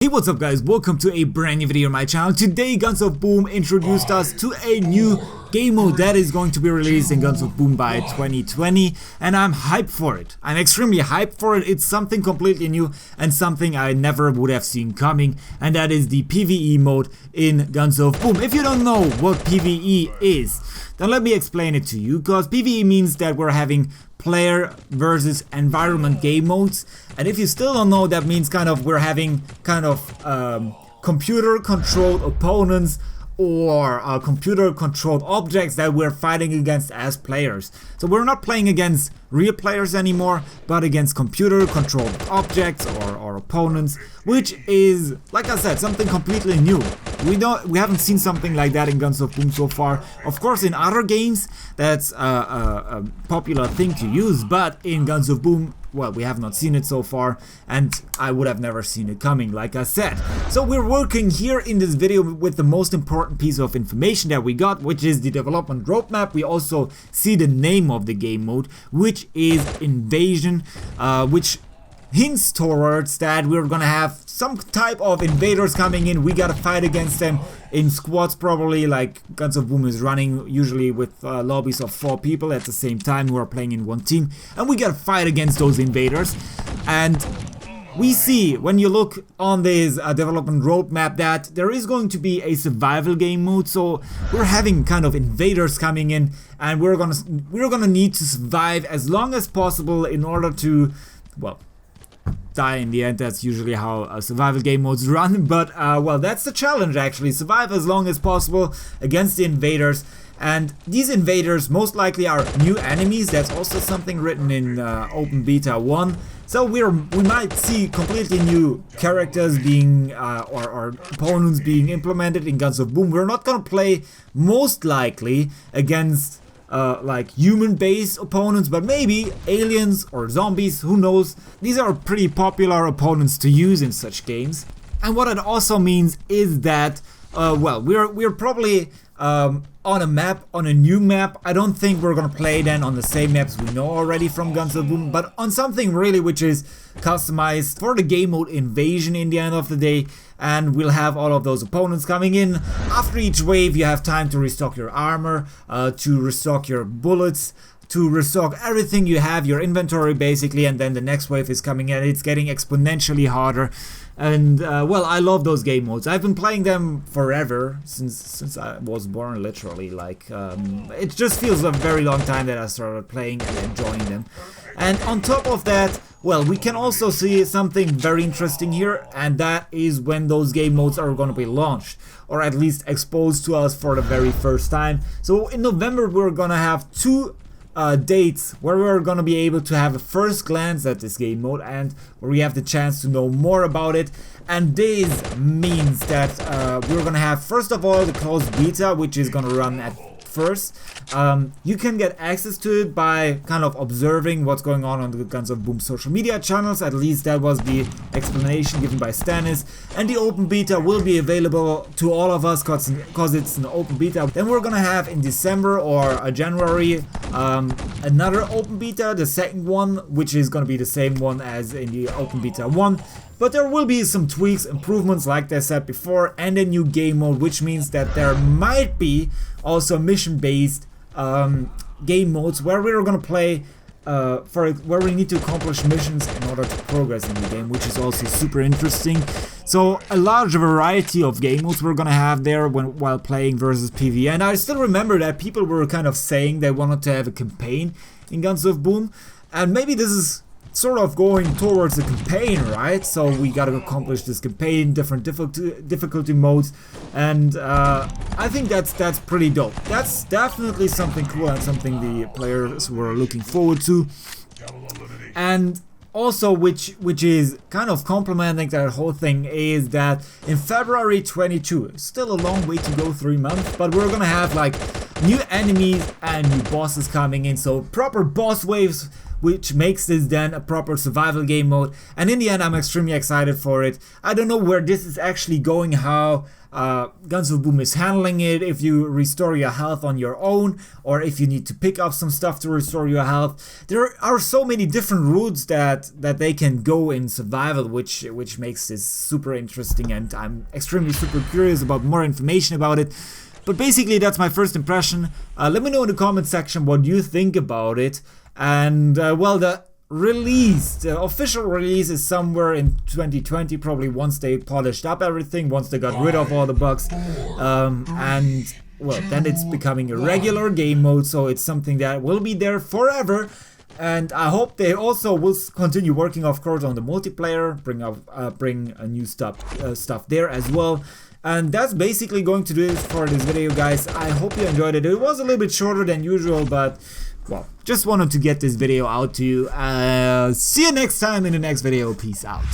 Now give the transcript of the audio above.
Hey, what's up guys, welcome to a brand new video on my channel. Today Guns of Boom introduced us to a new game mode that is going to be released in Guns of Boom by 2020, and I'm hyped for it. I'm extremely hyped for it. It's something completely new and something I never would have seen coming, and that is the PvE mode in Guns of Boom. If you don't know what PvE is, then let me explain it to you, because PvE means that we're having player versus environment game modes, and if you still don't know, that means we're having computer controlled opponents or computer controlled objects that we're fighting against as players. So we're not playing against real players anymore, but against computer controlled objects or opponents, which is, like I said, something completely new. We haven't seen something like that in Guns of Boom so far. Of course, in other games that's a popular thing to use, but in Guns of Boom, well, we have not seen it so far, and I would have never seen it coming, like I said. So we're working here in this video with the most important piece of information that we got, which is the development roadmap. We also see the name of the game mode, which is Invasion, which hints towards that we're gonna have some type of invaders coming in. We gotta fight against them in squads, probably, like Guns of Boom is running usually with lobbies of 4 people at the same time who are playing in one team, and we gotta fight against those invaders. And we see, when you look on this development roadmap, that there is going to be a survival game mode. So we're having kind of invaders coming in, and we're gonna need to survive as long as possible in order to, well, die in the end. That's usually how survival game modes run, but well, that's the challenge actually. Survive as long as possible against the invaders, and these invaders most likely are new enemies. That's also something written in Open Beta 1. So we might see completely new characters being or opponents being implemented in Guns of Boom. We're not gonna play most likely against like human-based opponents, but maybe aliens or zombies, who knows. These are pretty popular opponents to use in such games. And what it also means is that well, we're probably on a map, on a new map. I don't think we're gonna play then on the same maps we know already from Guns of Boom, but on something really which is customized for the game mode Invasion in the end of the day. And we'll have all of those opponents coming in. After each wave, you have time to restock your armor, to restock your bullets, to restock everything you have, your inventory basically, and then the next wave is coming in. It's getting exponentially harder. And well, I love those game modes. I've been playing them forever, since I was born, literally. Like, it just feels a very long time that I started playing and enjoying them. And on top of that, well, we can also see something very interesting here, and that is when those game modes are going to be launched, or at least exposed to us for the very first time. So in November, we're going to have 2 dates where we're gonna be able to have a first glance at this game mode, and where we have the chance to know more about it. And this means that we're gonna have, first of all, the closed beta, which is gonna run at first. You can get access to it by kind of observing what's going on the Guns of Boom social media channels. At least that was the explanation given by Stannis. And the open beta will be available to all of us because it's an open beta. Then we're gonna have in December or January another open beta, the second one, which is gonna be the same one as in the open beta 1. But there will be some tweaks, improvements, like I said before, and a new game mode, which means that there might be also mission-based game modes where we're gonna play where we need to accomplish missions in order to progress in the game, which is also super interesting. So a large variety of game modes we're gonna have there while playing versus PvE. And I still remember that people were kind of saying they wanted to have a campaign in Guns of Boom, and maybe this is sort of going towards a campaign, right? So we gotta accomplish this campaign, different difficulty modes, and I think that's pretty dope. That's definitely something cool and something the players were looking forward to. And also, which is kind of complementing that whole thing, is that in February 22, still a long way to go, 3 months, but we're gonna have like new enemies and new bosses coming in, so proper boss waves, which makes this then a proper survival game mode. And in the end, I'm extremely excited for it. I don't know where this is actually going, how Guns of Boom is handling it, if you restore your health on your own or if you need to pick up some stuff to restore your health. There are so many different routes that they can go in survival, which makes this super interesting, and I'm extremely super curious about more information about it. But basically that's my first impression. Let me know in the comment section what you think about it. And well, the official release is somewhere in 2020, probably once they polished up everything, once they got rid of all the bugs. And well, then it's becoming a regular game mode, so it's something that will be there forever. And I hope they also will continue working, of course, on the multiplayer, bring a new stuff there as well. And that's basically going to do it for this video, guys. I hope you enjoyed it. It was a little bit shorter than usual, but well, just wanted to get this video out to you. See you next time in the next video. Peace out.